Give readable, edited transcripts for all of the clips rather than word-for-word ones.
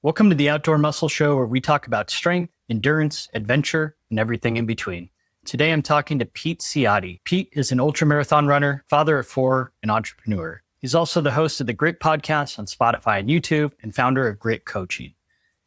Welcome to the Outdoor Muscle Show, where we talk about strength, endurance, adventure, and everything in between. Today, I'm talking to Pete Ciotti. Pete is an ultramarathon runner, father of four, and entrepreneur. He's also the host of the Grit podcast on Spotify and YouTube, and founder of Grit Coaching.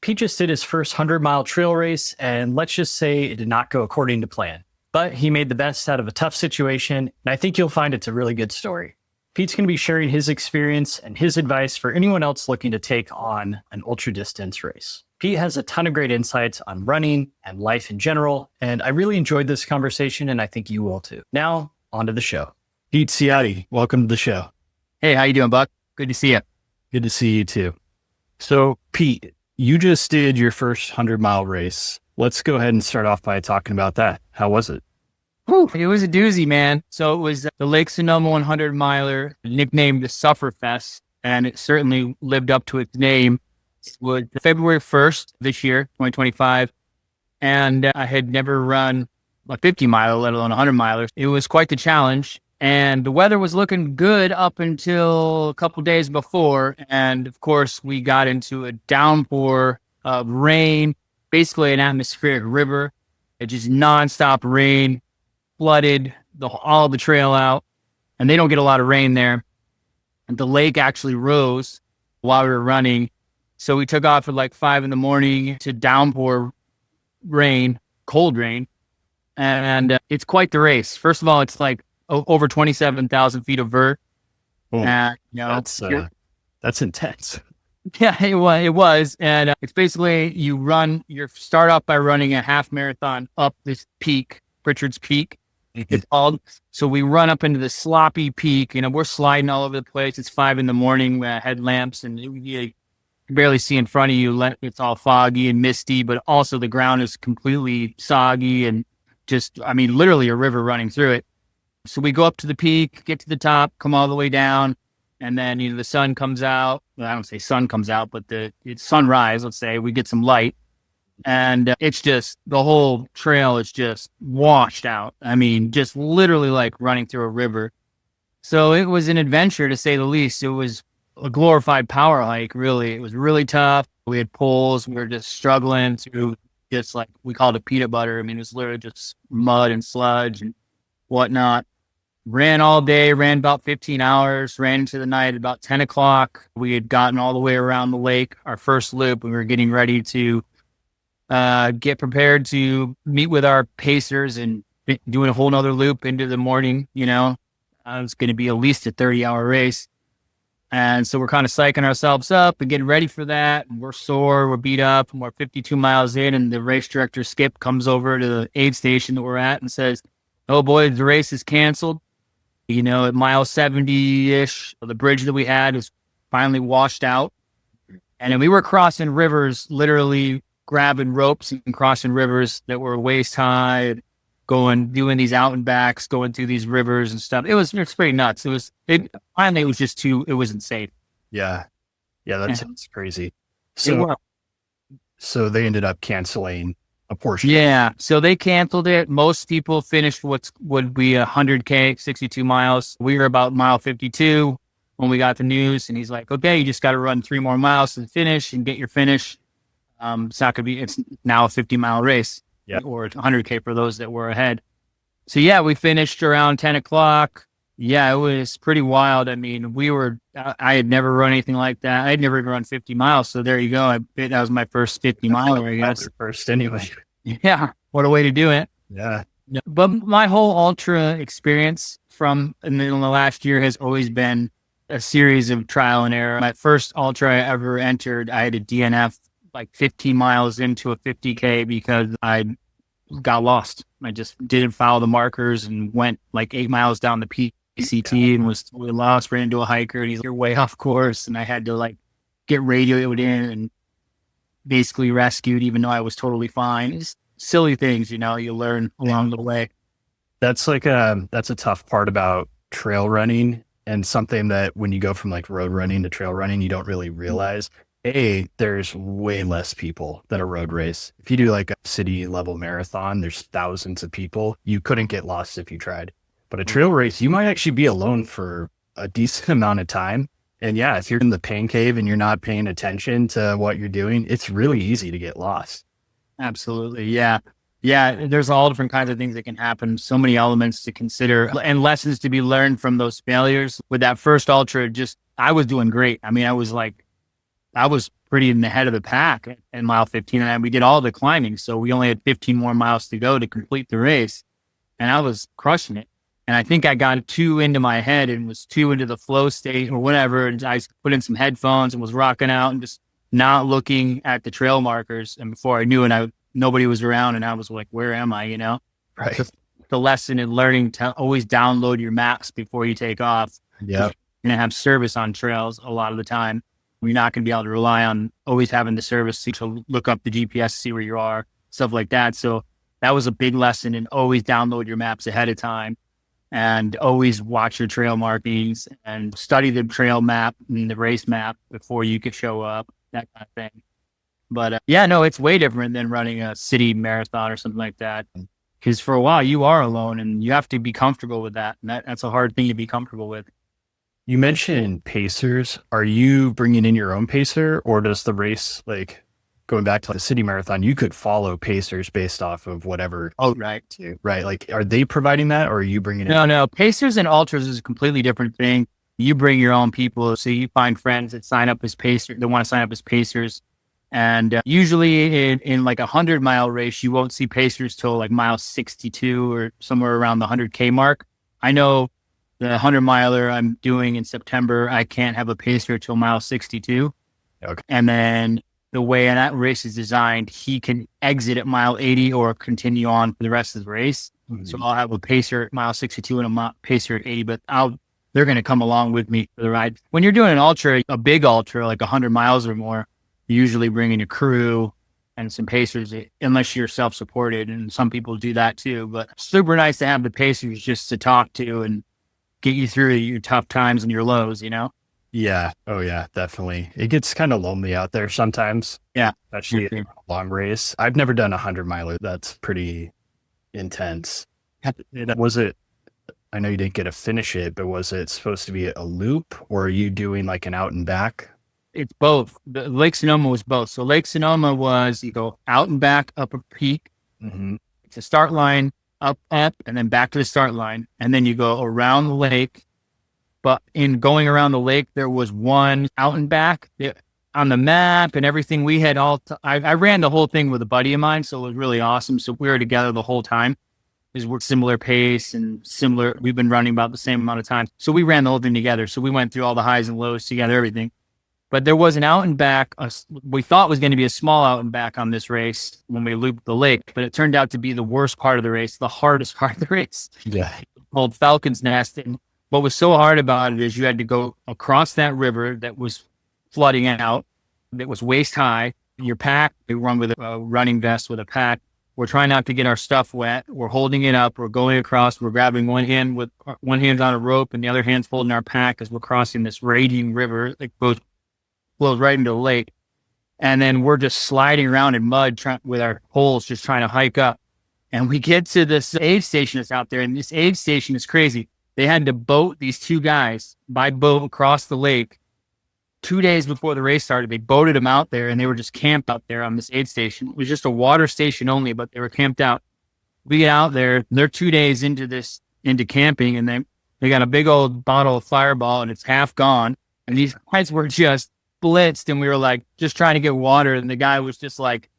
Pete just did his first 100-mile trail race, and let's just say it did not go according to plan. But he made the best out of a tough situation, and I think you'll find it's a really good story. Pete's going to be sharing his experience and his advice for anyone else looking to take on an ultra distance race. Pete has a ton of great insights on running and life in general, and I really enjoyed this conversation, and I think you will too. Now, on to the show. Pete Ciotti, welcome to the show. Hey, how you doing, Buck? Good to see you. Good to see you too. So, Pete, you just did your first 100-mile race. Let's go ahead and start off by talking about that. How was it? Whew, it was a doozy, man. So it was the Lake Sonoma 100 miler, nicknamed the Sufferfest, and it certainly lived up to its name. It was February 1st this year, 2025, and I had never run a 50 miler, let alone a 100 miler. It was quite the challenge, and the weather was looking good up until a couple days before, and of course, we got into a downpour of rain, basically an atmospheric river. It just nonstop rain. Flooded all the trail out, and they don't get a lot of rain there. And the lake actually rose while we were running. So we took off at like 5 a.m. to downpour rain, cold rain. And it's quite the race. First of all, it's like over 27,000 feet of vert. Oh, and, that's intense. Yeah, it was. And it's basically you start off by running a half marathon up this peak, Pritchard's Peak. It's called. So we run up into the sloppy peak. We're sliding all over the place. It's 5 a.m. We had headlamps, and you can barely see in front of you. It's all foggy and misty, but also the ground is completely soggy and literally a river running through it. So we go up to the peak, get to the top, come all the way down, and then the sun comes out. Well, I don't say sun comes out, but it's sunrise. Let's say we get some light. And it's just, the whole trail is just washed out. Just literally like running through a river. So it was an adventure, to say the least. It was a glorified power hike, really. It was really tough. We had poles. We were just struggling through just like, we called it peanut butter. It was literally just mud and sludge and whatnot. Ran all day, ran about 15 hours, ran into the night at about 10 o'clock. We had gotten all the way around the lake, our first loop. We were getting ready to get prepared to meet with our pacers and doing a whole nother loop into the morning. It's going to be at least a 30-hour race. And so we're kind of psyching ourselves up and getting ready for that. And we're sore, we're beat up, and we're 52 miles in. And the race director, Skip, comes over to the aid station that we're at and says, "Oh boy, the race is canceled." At mile 70-ish, the bridge that we had is finally washed out. And then we were crossing rivers, literally grabbing ropes and crossing rivers that were waist high, doing these out and backs, going through these rivers and stuff. It was pretty nuts. Finally, it was just it wasn't safe. Yeah, that sounds crazy. So they ended up canceling a portion. Yeah, so they canceled it. Most people finished what would be 100K, 62 miles. We were about mile 52 when we got the news, and he's like, "Okay, you just got to run 3 more miles to the finish and get your finish." It's now a 50-mile race, or 100K for those that were ahead. So yeah, we finished around 10 o'clock. Yeah, it was pretty wild. I had never run anything like that. I had never even run 50 miles. So there you go. That was my first 50 miler, I guess. First anyway. Yeah. What a way to do it. Yeah. But my whole ultra experience in the last year has always been a series of trial and error. My first ultra I ever entered, I had a DNF like 15 miles into a 50K because I got lost. I just didn't follow the markers and went like 8 miles down the PCT and we lost, ran into a hiker, and he's like, "You're way off course." And I had to like get radioed in and basically rescued, even though I was totally fine. It's silly things, you learn along the way. That's a tough part about trail running, and something that when you go from like road running to trail running, you don't really realize. There's way less people than a road race. If you do like a city level marathon, there's thousands of people. You couldn't get lost if you tried. But a trail race, you might actually be alone for a decent amount of time. And yeah, if you're in the pain cave and you're not paying attention to what you're doing, it's really easy to get lost. Absolutely. Yeah. Yeah. There's all different kinds of things that can happen. So many elements to consider and lessons to be learned from those failures. With that first ultra, I was doing great. I mean, I was pretty in the head of the pack in mile 15, and we did all the climbing. So we only had 15 more miles to go to complete the race, and I was crushing it. And I think I got too into my head and was too into the flow state or whatever. And I put in some headphones and was rocking out and just not looking at the trail markers. And before I knew it, nobody was around, and I was like, where am I? Right. Just the lesson in learning to always download your maps before you take off. Yeah. You're going to have service on trails a lot of the time. You're not going to be able to rely on always having the service to look up the GPS, see where you are, stuff like that. So that was a big lesson, and always download your maps ahead of time and always watch your trail markings and study the trail map and the race map before you could show up, that kind of thing. But yeah, no, it's way different than running a city marathon or something like that. Because for a while you are alone, and you have to be comfortable with that. And that's a hard thing to be comfortable with. You mentioned pacers. Are you bringing in your own pacer, or does the race, like going back to the city marathon, you could follow pacers based off of whatever? Oh, right. Right. Like, are they providing that, or are you bringing it? No. Pacers and ultras is a completely different thing. You bring your own people. So you find friends that sign up as pacers, that want to sign up as pacers. And usually in like 100-mile race, you won't see pacers till like mile 62 or somewhere around the 100K mark. I know the 100-miler I'm doing in September, I can't have a pacer till mile 62. Okay. And then the way that race is designed, he can exit at mile 80 or continue on for the rest of the race. Mm-hmm. So I'll have a pacer at mile 62 and a pacer at 80, but they're going to come along with me for the ride. When you're doing an ultra, a big ultra, like 100 miles or more, you usually bring in a crew and some pacers, unless you're self-supported. And some people do that too, but super nice to have the pacers just to talk to and get you through your tough times and your lows, Yeah. Oh yeah, definitely. It gets kind of lonely out there sometimes. Yeah. Especially in a long race. I've never done a 100-miler. That's pretty intense. Was it, I know you didn't get to finish it, but was it supposed to be a loop, or are you doing like an out and back? It's both. The Lake Sonoma was both. So Lake Sonoma was, you go out and back up a peak. Mm-hmm. It's a start line, up, and then back to the start line. And then you go around the lake. But in going around the lake, there was one out and back on the map and everything. We had I ran the whole thing with a buddy of mine, so it was really awesome. So we were together the whole time. We're similar pace and similar. We've been running about the same amount of time. So we ran the whole thing together. So we went through all the highs and lows together, everything. But there was an out and back, we thought was going to be a small out and back on this race when we looped the lake, but it turned out to be the worst part of the race, the hardest part of the race. Yeah. Called Falcon's Nest. And what was so hard about it is you had to go across that river that was flooding out, that was waist high. Your pack, we run with a running vest with a pack. We're trying not to get our stuff wet. We're holding it up. We're going across. We're grabbing one hand's on a rope and the other hand's holding our pack as we're crossing this raging river that flows right into the lake. And then we're just sliding around in mud with our poles, just trying to hike up. And we get to this aid station that's out there. And this aid station is crazy. They had to boat these two guys by boat across the lake 2 days before the race started. They boated them out there and they were just camped out there on this aid station. It was just a water station only, but they were camped out. We get out there, they're 2 days into camping, and they got a big old bottle of Fireball and it's half gone. And these guys were just blitzed, and we were like just trying to get water, and the guy was just like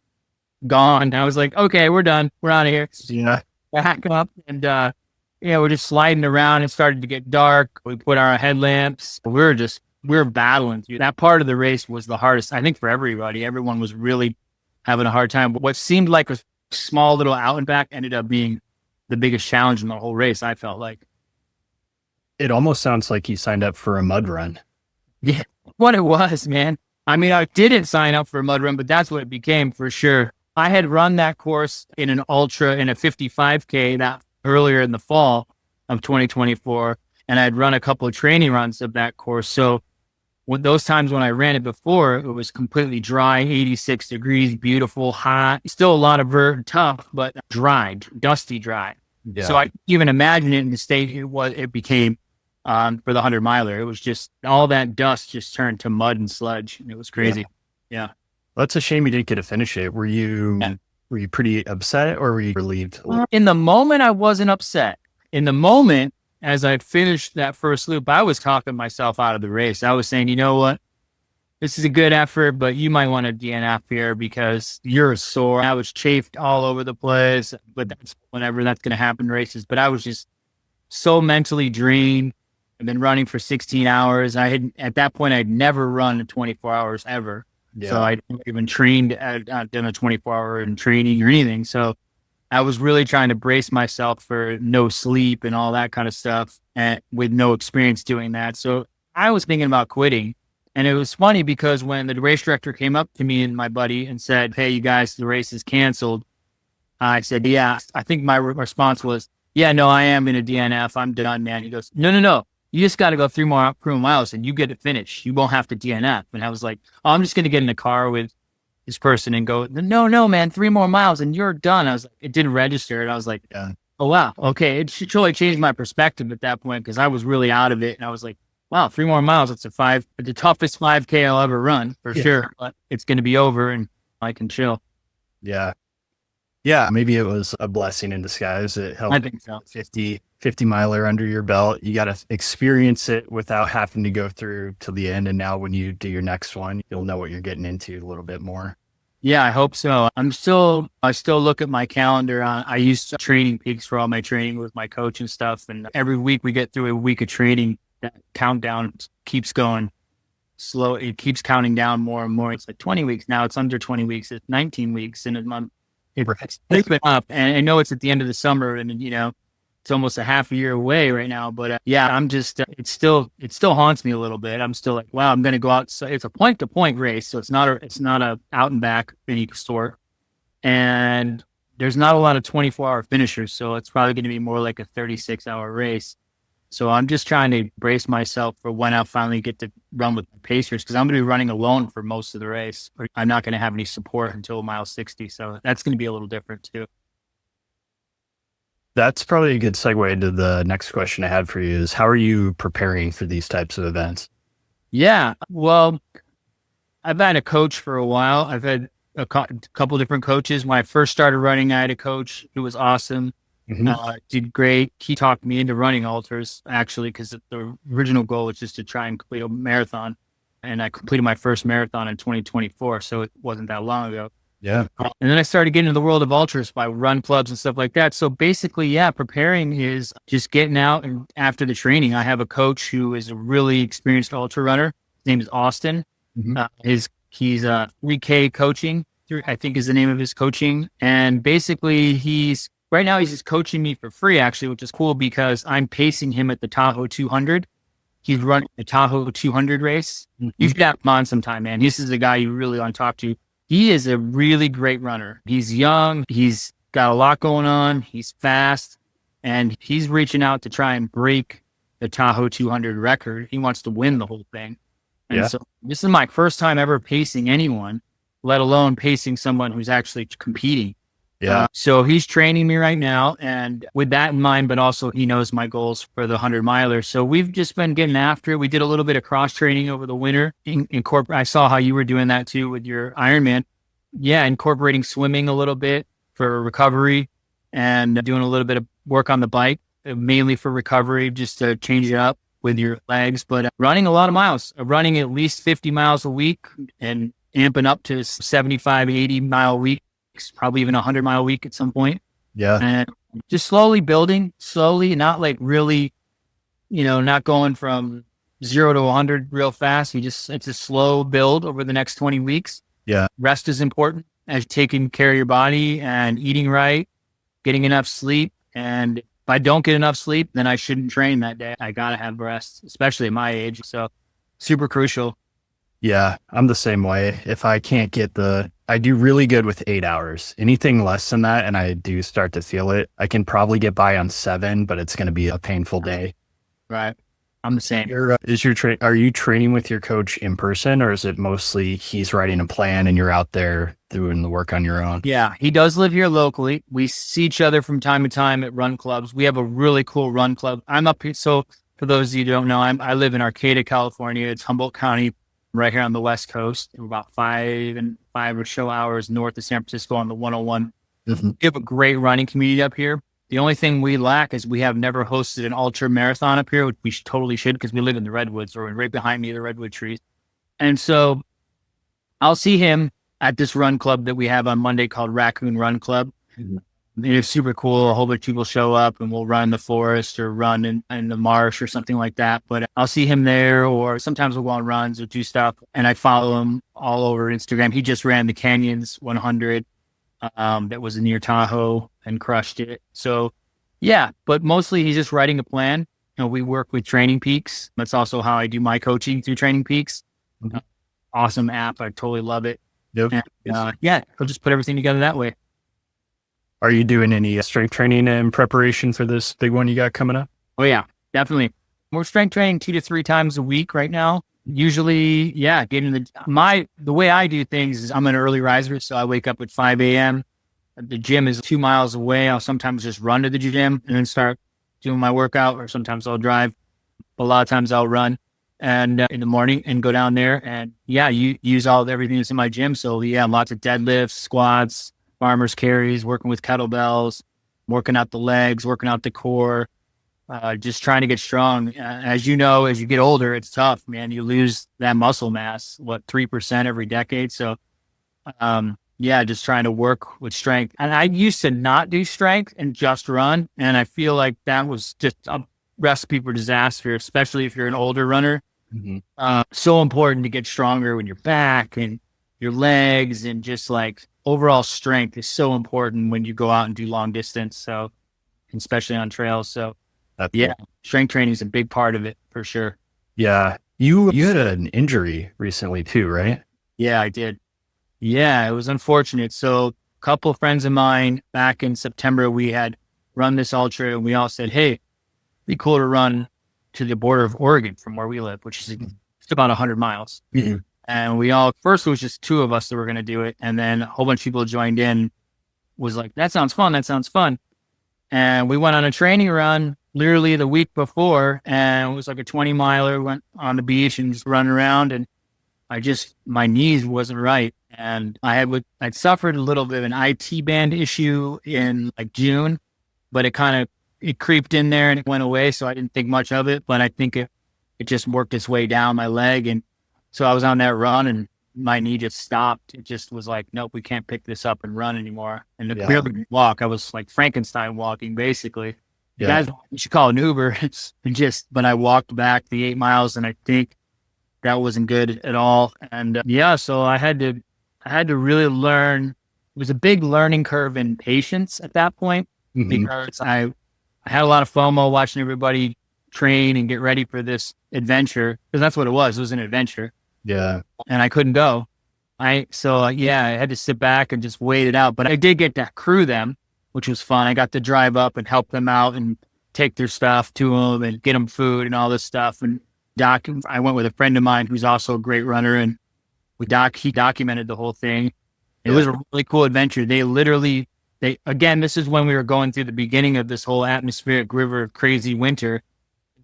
gone. And I was like, okay, we're done. We're out of here. Yeah. Back up. And we're just sliding around. It started to get dark. We put our headlamps. We were battling through. That part of the race was the hardest, I think, for everybody. Everyone was really having a hard time. But what seemed like a small little out and back ended up being the biggest challenge in the whole race, I felt like. It almost sounds like you signed up for a mud run. Yeah, what it was, man. I mean, I didn't sign up for a mud run, but that's what it became for sure. I had run that course in an ultra in a 55K that earlier in the fall of 2024, and I'd run a couple of training runs of that course. So with those times when I ran it before, it was completely dry, 86 degrees, beautiful, hot, still a lot of vert, tough, but dry, dusty dry. Yeah. So I even imagine it in the state it became for the 100-miler. It was just all that dust just turned to mud and sludge. And it was crazy. Yeah. That's a shame you didn't get to finish it. Were you pretty upset or were you relieved? In the moment, I wasn't upset. In the moment, as I finished that first loop, I was talking myself out of the race. I was saying, you know what? This is a good effort, but you might want to DNF here because you're sore. I was chafed all over the place, but that's whenever that's going to happen in races. But I was just so mentally drained. I've been running for 16 hours. At that point, I'd never run 24 hours ever. Yeah. So I'd even trained at done a 24-hour in training or anything. So I was really trying to brace myself for no sleep and all that kind of stuff, and with no experience doing that. So I was thinking about quitting. And it was funny because when the race director came up to me and my buddy and said, "Hey, you guys, the race is canceled," I said, "Yeah." I think my response was, "Yeah, no, I am in a DNF. I'm done, man." He goes, No. You just got to go 3 more miles and you get to finish. You won't have to DNF." And I was like, "Oh, I'm just going to get in a car with this person and go, no, man, 3 more miles and you're done." I was like, it didn't register. And I was like, oh, wow. Okay. It totally changed my perspective at that point because I was really out of it. And I was like, wow, 3 more miles. It's the toughest 5K I'll ever run for sure. But it's going to be over and I can chill. Yeah. Yeah. Maybe it was a blessing in disguise. It helped. I think so. 50 miler under your belt. You got to experience it without having to go through to the end. And now when you do your next one, you'll know what you're getting into a little bit more. Yeah, I hope so. I still look at my calendar. I use Training Peaks for all my training with my coach and stuff. And every week we get through a week of training. That countdown keeps going slow. It keeps counting down more and more. It's like 20 weeks. Now it's under 20 weeks. It's 19 weeks in a month. It's been up. And I know it's at the end of the summer and, it's almost a half a year away right now. But I'm just, it still haunts me a little bit. I'm still like, wow, I'm going to go out. So it's a point to point race. So it's not a out and back in each store. And there's not a lot of 24-hour finishers. So it's probably going to be more like a 36-hour race. So I'm just trying to brace myself for when I'll finally get to run with my pacers because I'm going to be running alone for most of the race. I'm not going to have any support until mile 60. So that's going to be a little different too. That's probably a good segue into the next question I had for you is how are you preparing for these types of events? Yeah, well, I've had a coach for a while. I've had a couple different coaches. When I first started running, I had a coach who was awesome. Did great. He talked me into running ultras actually, because the original goal was just to try and complete a marathon. And I completed my first marathon in 2024. So it wasn't that long ago. Yeah. And then I started getting into the world of ultras by run clubs and stuff like that. So basically, preparing is just getting out. And after the training, I have a coach who is a really experienced ultra runner. His name is Austin. He's 3K coaching, I think is the name of his coaching. And basically right now he's just coaching me for free, actually, which is cool because I'm pacing him at the Tahoe 200. He's running the Tahoe 200 race. You should have him on sometime, man. This is a guy you really want to talk to. He is a really great runner. He's young. He's got a lot going on. He's fast. And he's reaching out to try and break the Tahoe 200 record. He wants to win the whole thing. And so this is my first time ever pacing anyone, let alone pacing someone who's actually competing. Yeah. So he's training me right now. And with that in mind, but also he knows my goals for the 100-miler. So we've just been getting after it. We did a little bit of cross training over the winter. I saw how you were doing that too with your Ironman. Yeah. Incorporating swimming a little bit for recovery and doing a little bit of work on the bike, mainly for recovery, just to change it up with your legs, but running a lot of miles, running at least 50 miles a week and amping up to 75, 80 mile weeks, probably even 100-mile week at some point. Yeah. And just slowly building, not like really, not going from 0 to 100 real fast. It's a slow build over the next 20 weeks. Yeah. Rest is important as taking care of your body and eating right, getting enough sleep. And if I don't get enough sleep, then I shouldn't train that day. I got to have rest, especially at my age. So super crucial. Yeah, I'm the same way. If I can't get I do really good with 8 hours. Anything less than that, and I do start to feel it, I can probably get by on 7, but it's going to be a painful day. Right. I'm the same. Are you training with your coach in person, or is it mostly he's writing a plan and you're out there doing the work on your own? Yeah, he does live here locally. We see each other from time to time at run clubs. We have a really cool run club. I'm up here. So for those of you who don't know, I live in Arcata, California. It's Humboldt County, right here on the West Coast. We're about 5 or so hours north of San Francisco on the 101. Mm-hmm. We have a great running community up here. The only thing we lack is we have never hosted an ultra marathon up here, which we totally should, because we live in the redwoods, or right behind me, the redwood trees. And so I'll see him at this run club that we have on Monday called Raccoon Run Club. Mm-hmm. It's super cool. A whole bunch of people show up and we'll run the forest or run in the marsh or something like that. But I'll see him there, or sometimes we'll go on runs or do stuff. And I follow him all over Instagram. He just ran the Canyons 100 that was near Tahoe and crushed it. So yeah, but mostly he's just writing a plan. You know, we work with Training Peaks. That's also how I do my coaching, through Training Peaks. Mm-hmm. Awesome app. I totally love it. Yep. And, yeah, he'll just put everything together that way. Are you doing any strength training in preparation for this big one you got coming up? Oh yeah, definitely. We're strength training 2 to 3 times a week right now. Usually, yeah, the way I do things is I'm an early riser, so I wake up at 5 a.m. The gym is 2 miles away. I'll sometimes just run to the gym and then start doing my workout, or sometimes I'll drive. But a lot of times I'll run and in the morning and go down there and use everything that's in my gym. So yeah, lots of deadlifts, squats, farmer's carries, working with kettlebells, working out the legs, working out the core, just trying to get strong. As you know, as you get older, it's tough, man. You lose that muscle mass, 3% every decade. So, just trying to work with strength. And I used to not do strength and just run. And I feel like that was just a recipe for disaster, especially if you're an older runner. Mm-hmm. So important to get stronger when your back and your legs, and just like overall strength is so important when you go out and do long distance. So, especially on trails. So strength training is a big part of it for sure. Yeah. You had an injury recently too, right? Yeah, I did. Yeah, it was unfortunate. So a couple of friends of mine back in September, we had run this ultra and we all said, hey, it'd be cool to run to the border of Oregon from where we live, which is just about 100 miles. Mm-hmm. And first it was just 2 of us that were going to do it. And then a whole bunch of people joined in, was like, that sounds fun. That sounds fun. And we went on a training run literally the week before, and it was like a 20-miler, went on the beach and just run around. And my knees wasn't right. And I'd suffered a little bit of an IT band issue in like June, but it creeped in there and it went away. So I didn't think much of it, but I think it just worked its way down my leg. And so I was on that run and my knee just stopped. It just was like, nope, we can't pick this up and run anymore. And to barely walk, I was like Frankenstein walking, basically. You guys, you should call an Uber. But I walked back the 8 miles, and I think that wasn't good at all. And so I had to really learn. It was a big learning curve in patience at that point, because I had a lot of FOMO watching everybody train and get ready for this adventure, because that's what it was. It was an adventure. Yeah. And I couldn't go. I had to sit back and just wait it out. But I did get to crew them, which was fun. I got to drive up and help them out and take their stuff to them and get them food and all this stuff. And I went with a friend of mine who's also a great runner, and he documented the whole thing. It was a really cool adventure. Again, this is when we were going through the beginning of this whole atmospheric river of crazy winter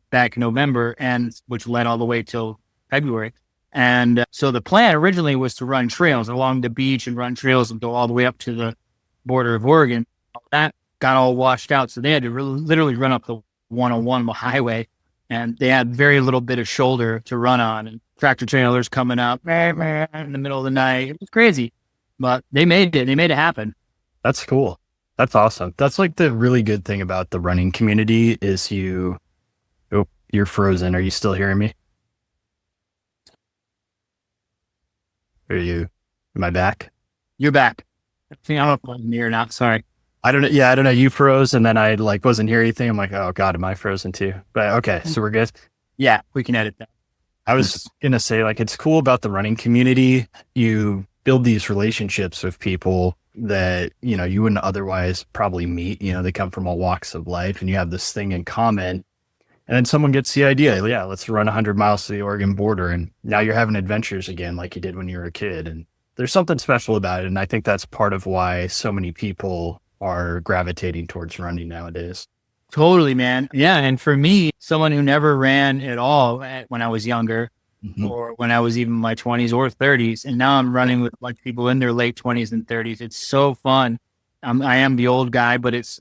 back in November, and which led all the way till February. And so the plan originally was to run trails along the beach and run trails and go all the way up to the border of Oregon. That got all washed out. So they had to literally run up the 101 highway, and they had very little bit of shoulder to run on, and tractor trailers coming up in the middle of the night. It was crazy, but they made it. They made it happen. That's cool. That's awesome. That's like the really good thing about the running community is you're frozen. Are you still hearing me? Am I back? You're back. I don't know if I'm near or not. Sorry. I don't know. Yeah, I don't know. You froze, and then I wasn't hearing anything. I'm like, oh God, am I frozen too? But okay, so we're good. Yeah, we can edit that. I was going to say, it's cool about the running community. You build these relationships with people that, you wouldn't otherwise probably meet. They come from all walks of life, and you have this thing in common. And then someone gets the idea, let's run 100 miles to the Oregon border. And now you're having adventures again, like you did when you were a kid. And there's something special about it. And I think that's part of why so many people are gravitating towards running nowadays. Totally, man. Yeah. And for me, someone who never ran at all when I was younger, or when I was even in my 20s or 30s, and now I'm running with like people in their late 20s and 30s. It's so fun. I am the old guy, but there's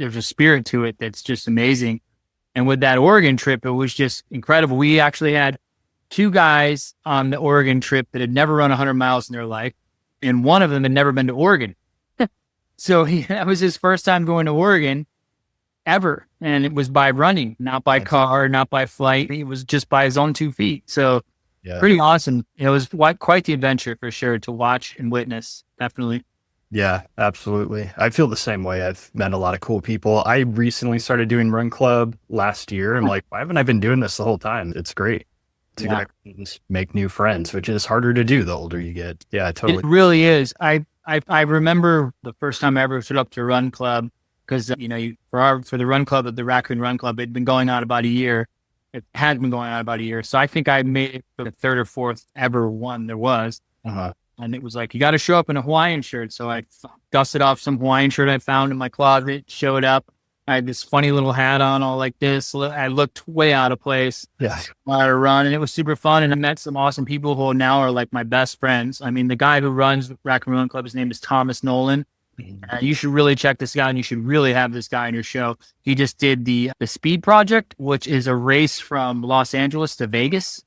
a spirit to it that's just amazing. And with that Oregon trip, it was just incredible. We actually had two guys on the Oregon trip that had never run 100 miles in their life, and one of them had never been to Oregon. So that was his first time going to Oregon ever. And it was by running, not by car, not by flight. It was just by his own 2 feet. So pretty awesome. It was quite the adventure for sure to watch and witness. Definitely. Yeah, absolutely. I feel the same way. I've met a lot of cool people. I recently started doing Run Club last year. I'm like, why haven't I been doing this the whole time? It's great. It's a great make new friends, which is harder to do the older you get. Yeah, totally. It really is. I remember the first time I ever stood up to Run Club, because for the Run Club at the Raccoon Run Club, it'd been going on about a year. It had been going on about a year. So I think I made it for the third or fourth ever one there was. And it was like, you got to show up in a Hawaiian shirt. So I dusted off some Hawaiian shirt I found in my closet, showed up. I had this funny little hat on, all like this. I looked way out of place. Yeah. I had a run, and it was super fun. And I met some awesome people who now are like my best friends. I mean, the guy who runs Raccoon Run Club, his name is Thomas Nolan. You should really check this guy, and you should really have this guy on your show. He just did the Speed Project, which is a race from Los Angeles to Vegas.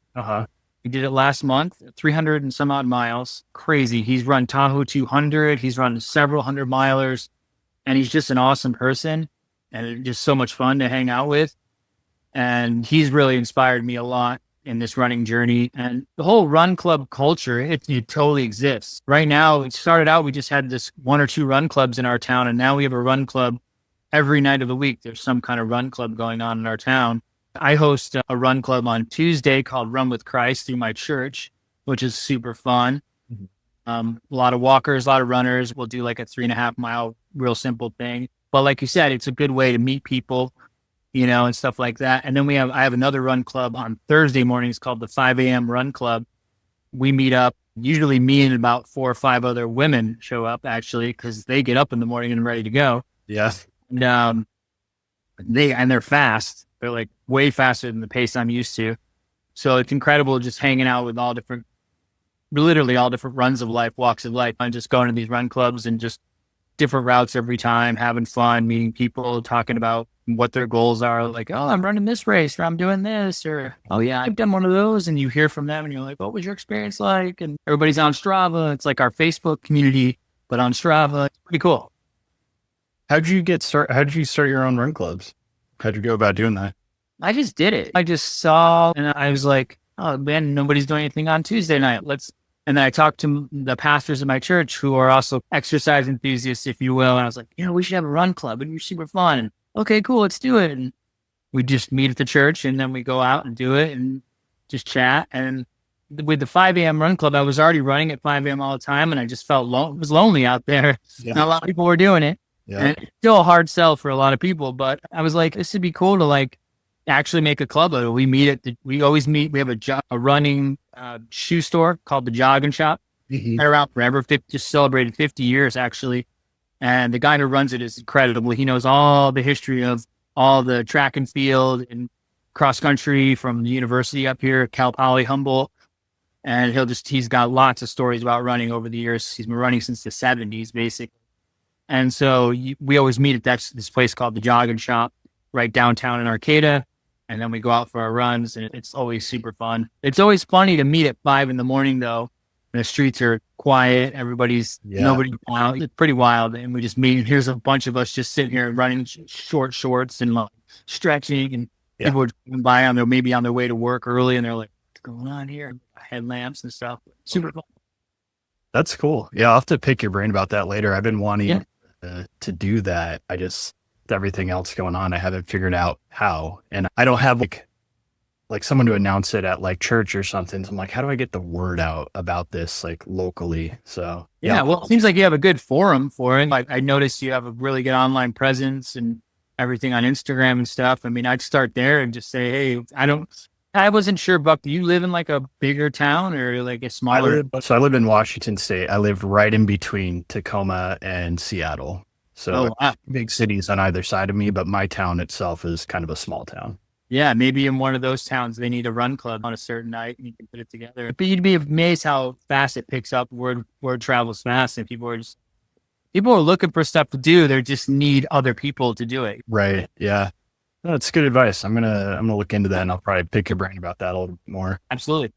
He did it last month, 300 and some odd miles. Crazy. He's run Tahoe 200. He's run several 100-milers, and he's just an awesome person, and it's just so much fun to hang out with. And he's really inspired me a lot in this running journey. And the whole Run Club culture, it totally exists. Right now, it started out, we just had this 1 or 2 run clubs in our town, and now we have a run club every night of the week. There's some kind of run club going on in our town. I host a run club on Tuesday called Run with Christ through my church, which is super fun. A lot of walkers, a lot of runners. We'll do like a 3.5 mile, real simple thing. But like you said, it's a good way to meet people, and stuff like that. And then I have another run club on Thursday mornings called the 5 a.m. Run Club. We meet up. Usually me and about 4 or 5 other women show up, actually, because they get up in the morning and ready to go. Yeah. And they're fast. They're like way faster than the pace I'm used to. So it's incredible just hanging out with literally all different runs of life, walks of life, and just going to these run clubs and just different routes every time, having fun, meeting people, talking about what their goals are. Like, oh, I'm running this race, or I'm doing this, or, oh yeah, I've done one of those. And you hear from them and you're like, what was your experience like? And everybody's on Strava. It's like our Facebook community, but on Strava. It's pretty cool. How did you start your own run clubs? How'd you go about doing that? I just did it. I just saw, and I was like, oh man, nobody's doing anything on Tuesday night. And then I talked to the pastors of my church, who are also exercise enthusiasts, if you will. And I was like, we should have a run club, and you're super fun. And okay, cool, let's do it. And we just meet at the church, and then we go out and do it and just chat. And with the 5 a.m. Run Club, I was already running at 5 a.m. all the time, and I just felt it was lonely out there. Yeah. Not a lot of people were doing it. Yeah. And it's still a hard sell for a lot of people, but I was like, this would be cool to like actually make a club of it. We meet we always meet. We have a running shoe store called the Jogging Shop. Been around forever. Just celebrated 50 years actually. And the guy who runs it is incredible. He knows all the history of all the track and field and cross country from the university up here, Cal Poly Humboldt. And he's got lots of stories about running over the years. He's been running since the 70s, basically. And so we always meet at this place called the Jogging Shop right downtown in Arcata. And then we go out for our runs, and it's always super fun. It's always funny to meet at 5 a.m, though. The streets are quiet. Nobody out. It's pretty wild. And we just meet, and here's a bunch of us just sitting here running short shorts and like stretching. And people are going by maybe on their way to work early, and they're like, what's going on here? Headlamps and stuff. Super fun. That's cool. Yeah, I'll have to pick your brain about that later. I've been wanting to do that. Everything else going on, I haven't figured out how. And I don't have like someone to announce it at like church or something. So I'm like, how do I get the word out about this like locally? So well, it seems like you have a good forum for it. I noticed you have a really good online presence and everything on Instagram and stuff. I mean, I'd start there and just say, hey, I wasn't sure, Buck, do you live in like a bigger town or like a smaller? I live in Washington State. I live right in between Tacoma and Seattle. So wow. big cities on either side of me, but my town itself is kind of a small town. Yeah, maybe in one of those towns they need a run club on a certain night and you can put it together. But you'd be amazed how fast it picks up. Word travels fast, and people are looking for stuff to do. They just need other people to do it. Right. Yeah. No, that's good advice. I'm gonna look into that, and I'll probably pick your brain about that a little bit more. Absolutely.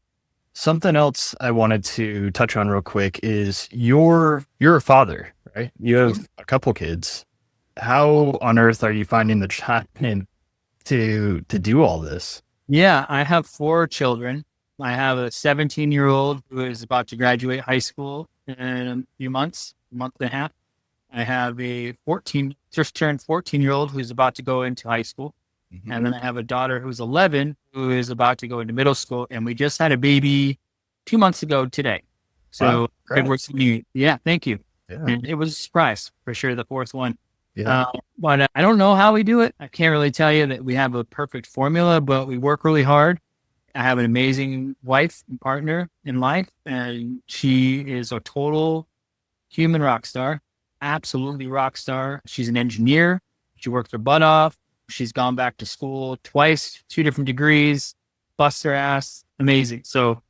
Something else I wanted to touch on real quick is you're a father, right? You have a couple kids. How on earth are you finding the time to do all this? Yeah, I have 4 children. I have a 17-year-old who is about to graduate high school in a few months, a month and a half. I have a just turned 14-year-old who's about to go into high school. Mm-hmm. And then I have a daughter who's 11 who is about to go into middle school. And we just had a baby 2 months ago today. So Wow, yeah, thank you. yeah. And it was a surprise for sure, the 4th one. Yeah. But I don't know how we do it. I can't really tell you that we have a perfect formula, but we work really hard. I have an amazing wife and partner in life, and she is a total human rock star, absolutely rock star. She's an engineer. She worked her butt off. She's gone back to school twice, 2 different degrees, bust her ass. Amazing. So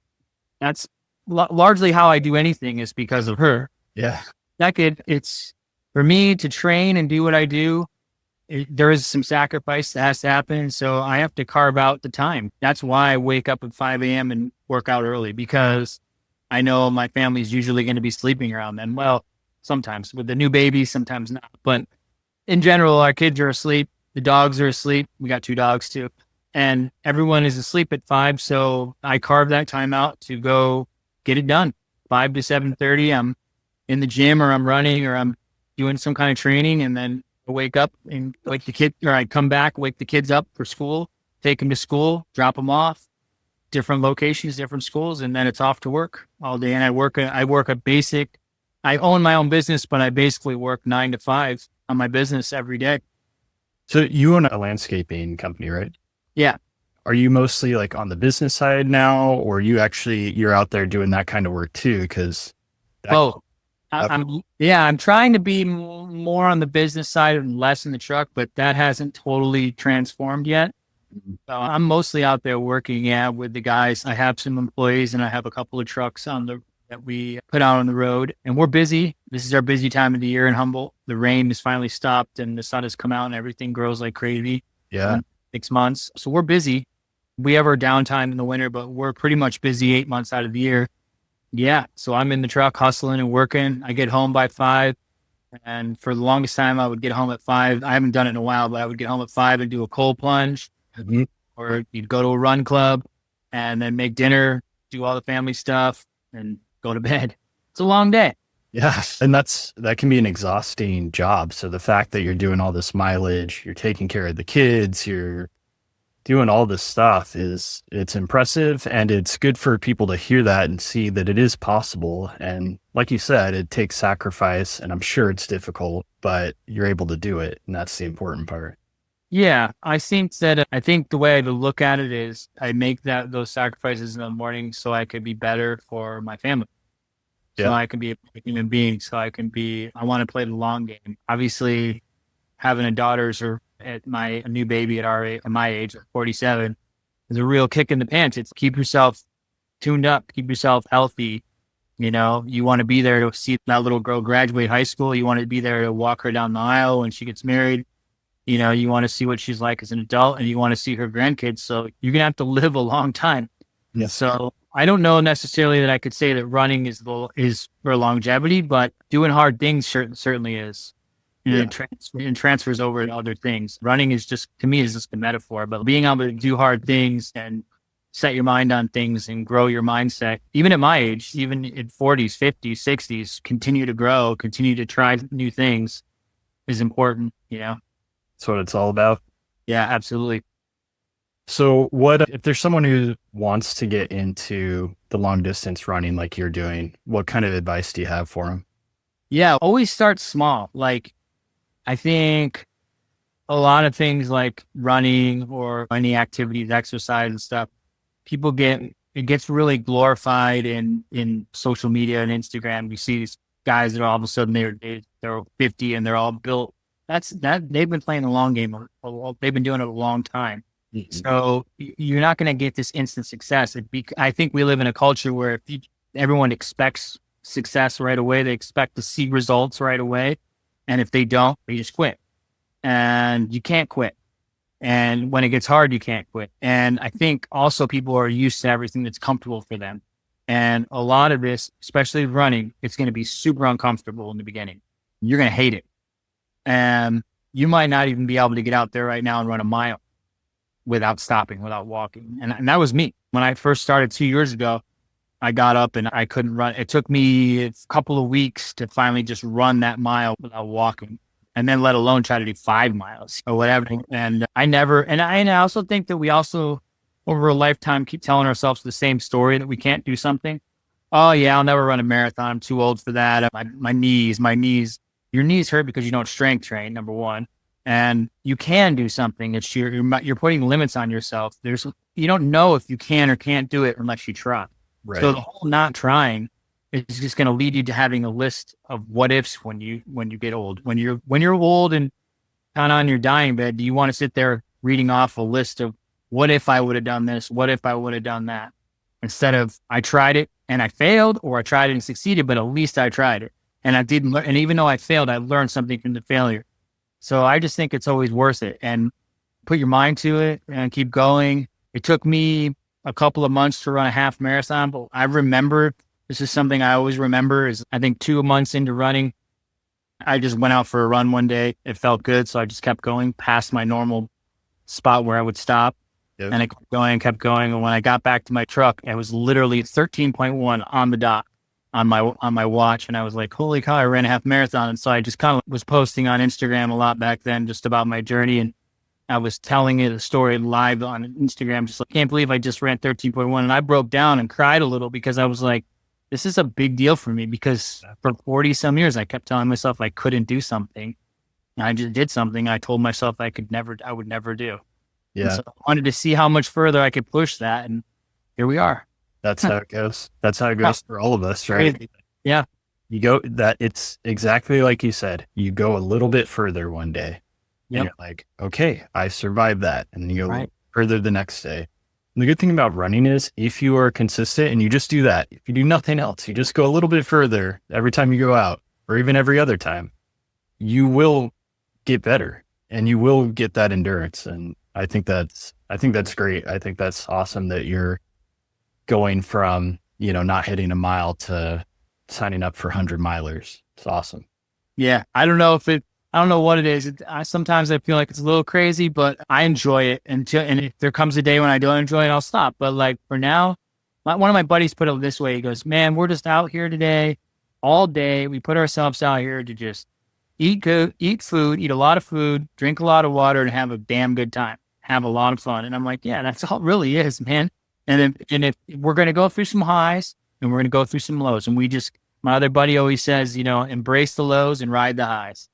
that's largely how I do anything is because of her. Yeah. It's for me to train and do what I do. There is some sacrifice that has to happen. So I have to carve out the time. That's why I wake up at 5 a.m. and work out early, because I know my family is usually going to be sleeping around then. Well, sometimes with the new baby, sometimes not. But in general, our kids are asleep. The dogs are asleep. We got 2 dogs too. And everyone is asleep at 5. So I carve that time out to go get it done. 5 to 7:30. I'm in the gym, or I'm running, or I'm doing some kind of training, and then I wake up and I come back, wake the kids up for school, take them to school, drop them off, different locations, different schools, and then it's off to work all day. And I own my own business, but I basically work 9 to 5 on my business every day. So you own a landscaping company, right? Yeah. Are you mostly like on the business side now, or you're out there doing that kind of work too? Because I'm trying to be more on the business side and less in the truck, but that hasn't totally transformed yet. So I'm mostly out there working, with the guys. I have some employees, and I have a couple of trucks that we put out on the road, and we're busy. This is our busy time of the year in Humboldt. The rain has finally stopped and the sun has come out and everything grows like crazy. Yeah. 6 months. So we're busy. We have our downtime in the winter, but we're pretty much busy 8 months out of the year. Yeah. So I'm in the truck hustling and working. I get home by 5. And for the longest time, I would get home at 5. I haven't done it in a while, but I would get home at 5 and do a cold plunge. Mm-hmm. Or you'd go to a run club and then make dinner, do all the family stuff, and go to bed. It's a long day. Yeah. And that can be an exhausting job. So the fact that you're doing all this mileage, you're taking care of the kids, you're doing all this stuff it's impressive, and it's good for people to hear that and see that it is possible. And like you said, it takes sacrifice, and I'm sure it's difficult, but you're able to do it. And that's the important part. Yeah. I think the way to look at it is I make those sacrifices in the morning so I could be better for my family. So I can be a human being. I want to play the long game. Obviously, having a daughter a new baby at my age, at 47, is a real kick in the pants. It's keep yourself tuned up, keep yourself healthy. You want to be there to see that little girl graduate high school. You want to be there to walk her down the aisle when she gets married. You want to see what she's like as an adult, and you want to see her grandkids. So you're going to have to live a long time. Yeah. So I don't know necessarily that I could say that running is for longevity, but doing hard things certainly is. And it transfers over to other things. Running is just a metaphor, but being able to do hard things and set your mind on things and grow your mindset, even at my age, even in 40s, 50s, 60s, continue to grow, continue to try new things is important, That's what it's all about. Yeah, absolutely. So if there's someone who wants to get into the long distance running like you're doing, what kind of advice do you have for them? Yeah, always start small. Like, I think a lot of things like running or any activities, exercise and stuff, it gets really glorified in social media and Instagram. We see these guys that all of a sudden they're 50 and they're all built. They've been playing the long game. They've been doing it a long time. So you're not going to get this instant success. I think we live in a culture where everyone expects success right away. They expect to see results right away. And if they don't, they just quit. And you can't quit. And when it gets hard, you can't quit. And I think also people are used to everything that's comfortable for them. And a lot of this, especially running, it's going to be super uncomfortable in the beginning. You're going to hate it. And you might not even be able to get out there right now and run a mile without stopping, without walking. And that was me. When I first started 2 years ago, I got up and I couldn't run. It took me a couple of weeks to finally just run that mile without walking. And then let alone try to do 5 miles or whatever. And I also think that we also over a lifetime keep telling ourselves the same story that we can't do something. Oh yeah, I'll never run a marathon. I'm too old for that. My knees. Your knees hurt because you don't strength train, number one. And you can do something. It's you're putting limits on yourself. You don't know if you can or can't do it unless you try. Right. So the whole not trying is just going to lead you to having a list of what ifs when you get old. When you're old and kind of on your dying bed, do you want to sit there reading off a list of what if I would have done this? What if I would have done that? Instead of I tried it and I failed, or I tried it and succeeded, but at least I tried it. And I didn't learn. And even though I failed, I learned something from the failure. So I just think it's always worth it, and put your mind to it and keep going. It took me a couple of months to run a half marathon, but I remember, this is something I always remember, is I think 2 months into running, I just went out for a run one day. It felt good. So I just kept going past my normal spot where I would stop. Yep. And I kept going. And when I got back to my truck, it was literally 13.1 on the dot on my watch. And I was like, holy cow, I ran a half marathon. And so I just kind of was posting on Instagram a lot back then, just about my journey. And I was telling it a story live on Instagram, just like, can't believe I just ran 13.1. And I broke down and cried a little because I was like, this is a big deal for me, because for 40 some years, I kept telling myself I couldn't do something. And I just did something I told myself I would never do. Yeah. And so I wanted to see how much further I could push that. And here we are. That's how it goes. That's how it goes for all of us, right? Crazy. Yeah. It's exactly like you said, you go a little bit further one day. Yep. And you're like, okay, I survived that. And you go further the next day. And the good thing about running is if you are consistent and you just do that, if you do nothing else, you just go a little bit further every time you go out, or even every other time, you will get better and you will get that endurance. And I think that's great. I think that's awesome that you're going from, not hitting a mile to signing up for 100 milers. It's awesome. Yeah. I don't know what it is. Sometimes I feel like it's a little crazy, but I enjoy it and if there comes a day when I don't enjoy it, I'll stop. But like for now, one of my buddies put it this way. He goes, man, we're just out here today all day. We put ourselves out here to just eat food, eat a lot of food, drink a lot of water, and have a damn good time, have a lot of fun. And I'm like, yeah, that's all it really is, man. And if we're going to go through some highs and we're going to go through some lows, and my other buddy always says, embrace the lows and ride the highs.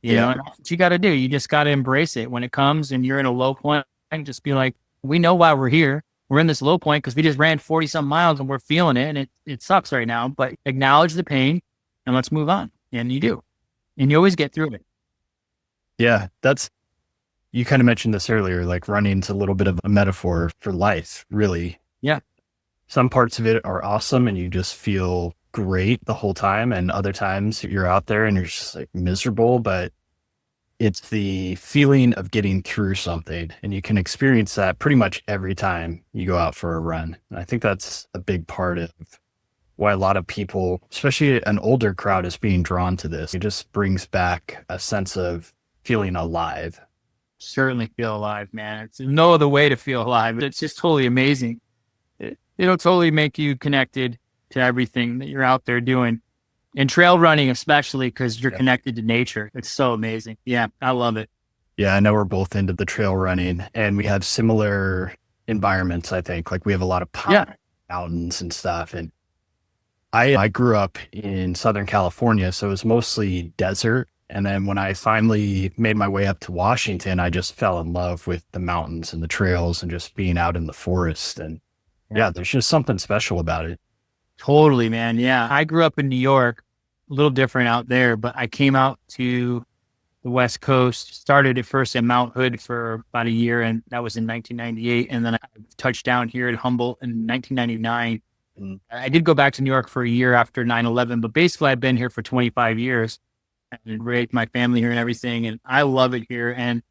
You know, and that's what you got to do. You just got to embrace it when it comes and you're in a low point, and just be like, we know why we're here. We're in this low point because we just ran 40 some miles and we're feeling it, and it sucks right now, but acknowledge the pain and let's move on. And you do. And you always get through it. Yeah. You kind of mentioned this earlier, like running's a little bit of a metaphor for life, really. Yeah. Some parts of it are awesome and you just feel great the whole time. And other times you're out there and you're just like miserable, but it's the feeling of getting through something. And you can experience that pretty much every time you go out for a run. And I think that's a big part of why a lot of people, especially an older crowd, is being drawn to this. It just brings back a sense of feeling alive. Certainly feel alive, man. It's no other way to feel alive. It's just totally amazing. It'll totally make you connected to everything that you're out there doing. And trail running, especially, because you're connected to nature. It's so amazing. Yeah, I love it. Yeah, I know we're both into the trail running, and we have similar environments, I think. Like we have a lot of mountains and stuff. And I grew up in Southern California, so it was mostly desert. And then when I finally made my way up to Washington, I just fell in love with the mountains and the trails and just being out in the forest. And there's just something special about it. Totally, man. Yeah. I grew up in New York, a little different out there, but I came out to the West Coast, started at first at Mount Hood for about a year, and that was in 1998. And then I touched down here at Humboldt in 1999. And I did go back to New York for a year after 9/11, but basically I've been here for 25 years and raised my family here and everything. And I love it here. And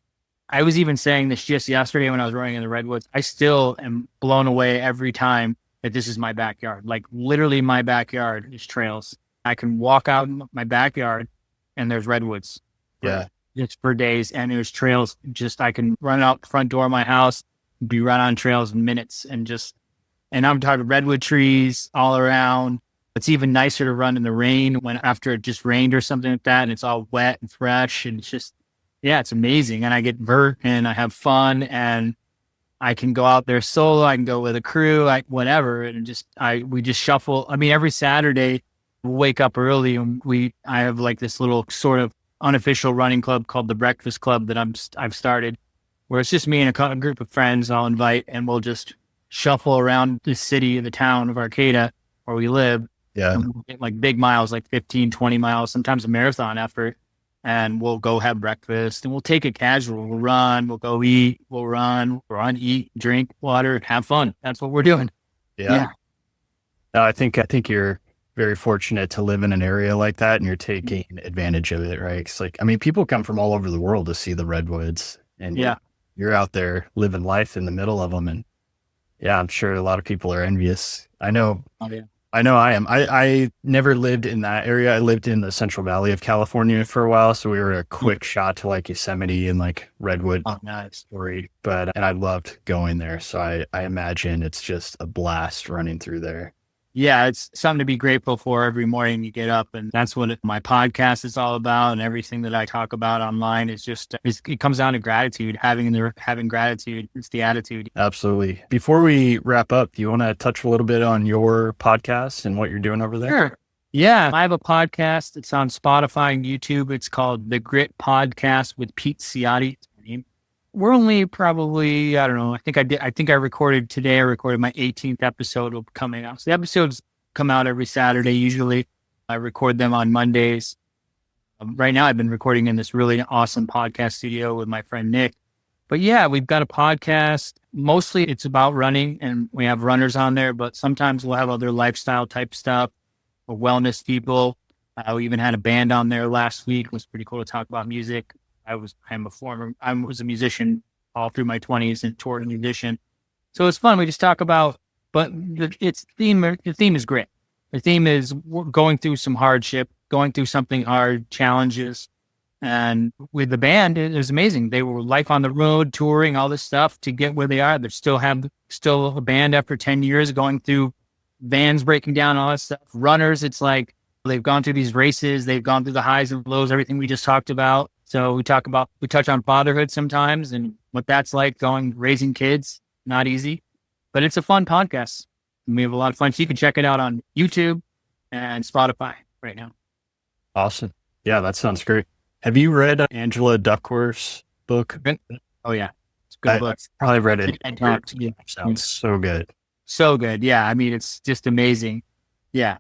I was even saying this just yesterday when I was running in the redwoods. I still am blown away every time that this is my backyard. Like literally my backyard is trails. I can walk out in my backyard and there's redwoods. Yeah. Just for days. And there's trails. Just, I can run out the front door of my house, be right on trails in minutes and I'm talking redwood trees all around. It's even nicer to run in the rain when after it just rained or something like that. And it's all wet and fresh. And it's just, yeah, it's amazing. And I get vert and I have fun and I can go out there solo. I can go with a crew, like whatever. And we just shuffle. I mean, every Saturday we'll wake up early and I have like this little sort of unofficial running club called the Breakfast Club that I've started, where it's just me and a group of friends I'll invite, and we'll just shuffle around the city, the town of Arcata where we live. Yeah. We'll get like big miles, like 15, 20 miles, sometimes a marathon effort. And we'll go have breakfast and we'll take it casual. We'll run, we'll go eat, we'll run, eat, drink water, have fun. That's what we're doing. Yeah. No, I think you're very fortunate to live in an area like that and you're taking advantage of it, right? It's like, I mean, people come from all over the world to see the redwoods and you're out there living life in the middle of them. And yeah, I'm sure a lot of people are envious. I know. Oh, yeah. I know I am. I never lived in that area. I lived in the Central Valley of California for a while. So we were a quick shot to like Yosemite and like Redwood. Oh, nice. Story. And I loved going there. So I imagine it's just a blast running through there. Yeah, it's something to be grateful for every morning you get up. And that's what my podcast is all about. And everything that I talk about online is just, it comes down to gratitude, having gratitude. It's the attitude. Absolutely. Before we wrap up, do you want to touch a little bit on your podcast and what you're doing over there? Sure. Yeah, I have a podcast. It's on Spotify and YouTube. It's called The Grit Podcast with Pete Ciotti. We're only probably, I don't know. I think I recorded today. I recorded my 18th episode coming out. So the episodes come out every Saturday. Usually I record them on Mondays. Right now I've been recording in this really awesome podcast studio with my friend Nick. But yeah, we've got a podcast. Mostly it's about running and we have runners on there, but sometimes we'll have other lifestyle type stuff or wellness people. We even had a band on there last week. It was pretty cool to talk about music. I was a musician all through my 20s and toured a musician. So it's fun. We just talk about, but the theme is grit. The theme is going through some hardship, going through something hard, challenges. And with the band, it was amazing. They were life on the road, touring, all this stuff to get where they are. They still a band after 10 years going through vans breaking down, all that stuff. Runners, it's like they've gone through these races. They've gone through the highs and lows, everything we just talked about. So we touch on fatherhood sometimes and what that's like raising kids. Not easy, but it's a fun podcast. And we have a lot of fun. So you can check it out on YouTube and Spotify right now. Awesome. Yeah, that sounds great. Have you read Angela Duckworth's book? Oh yeah. It's a good book. I probably read it. Yeah. Sounds so good. So good. Yeah. I mean, it's just amazing. Yeah.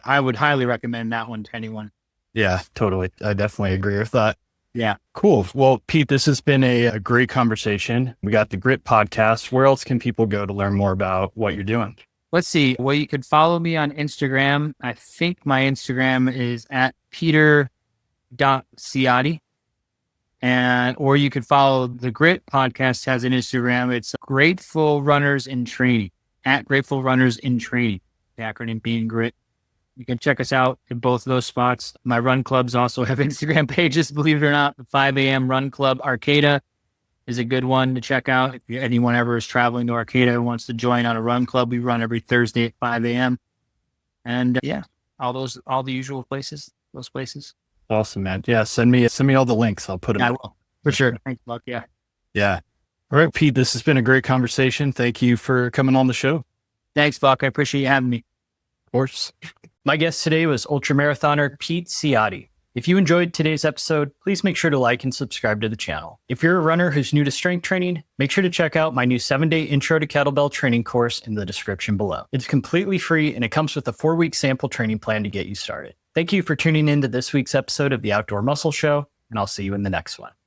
I would highly recommend that one to anyone. Yeah, totally. I definitely agree with that. Yeah. Cool. Well, Pete, this has been a great conversation. We got the Grit podcast. Where else can people go to learn more about what you're doing? Let's see. Well, you could follow me on Instagram. I think my Instagram is at peter.ciotti. Or you could follow the Grit podcast has an Instagram. It's Grateful Runners in Training, at Grateful Runners in Training, the acronym being GRIT. You can check us out in both of those spots. My run clubs also have Instagram pages, believe it or not. The 5 a.m. Run Club Arcata is a good one to check out. If anyone ever is traveling to Arcata and wants to join on a run club, we run every Thursday at 5 a.m. And all the usual places, those places. Awesome, man. Yeah, send me all the links. I'll put them. I will, for sure. Thanks, Buck. Yeah. Yeah. All right, Pete, this has been a great conversation. Thank you for coming on the show. Thanks, Buck. I appreciate you having me. Of course. My guest today was ultramarathoner Pete Ciotti. If you enjoyed today's episode, please make sure to like and subscribe to the channel. If you're a runner who's new to strength training, make sure to check out my new 7-day intro to kettlebell training course in the description below. It's completely free and it comes with a 4-week sample training plan to get you started. Thank you for tuning in to this week's episode of the Outdoor Muscle Show, and I'll see you in the next one.